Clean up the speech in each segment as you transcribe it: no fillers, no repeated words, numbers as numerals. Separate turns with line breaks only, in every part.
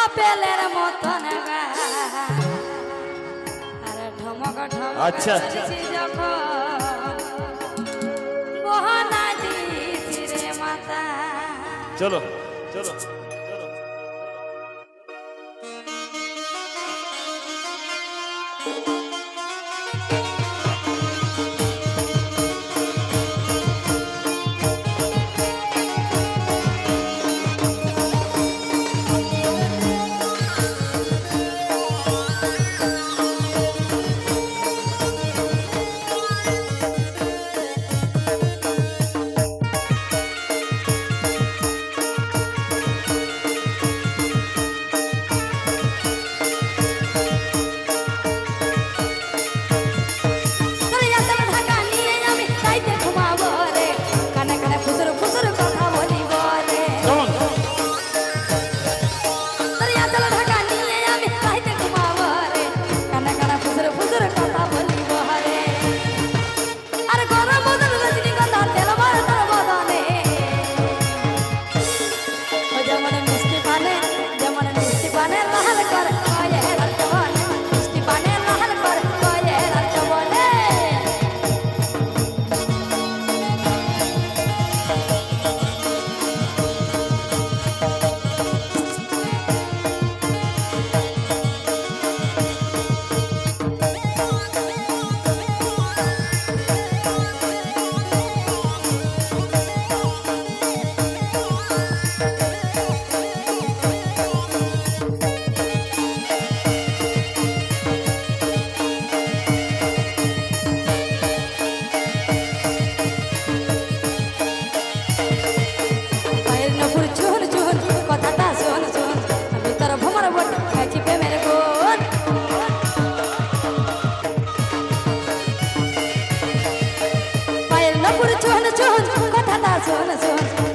আপেলের মতন আরে ঢমক ঢমক
আচ্ছা
যখন বহনা দিছি রে মাতা।
চলো চলো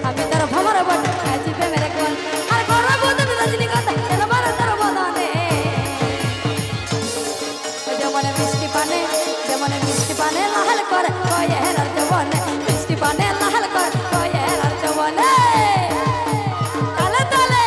আমি তার ভ্রমর বট কাজী প্রেমের কোন আর গরম বদন রজনীগন্ধা তেল মার তার বদনে যেমন মিষ্টি পানে লাল করে কয়ের আর জবনে মিষ্টি পানে লাল করে কয়ের আর জবনে তালে তালে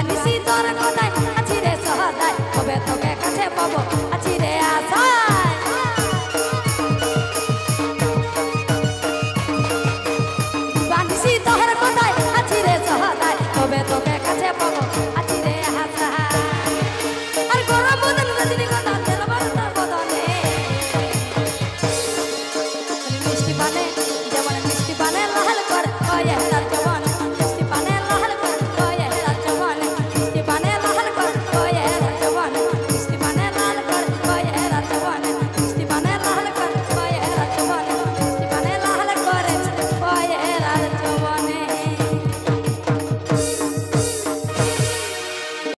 নিশি তোর কথায় আছি রে সহায় কবে তোকে কাছে পাবো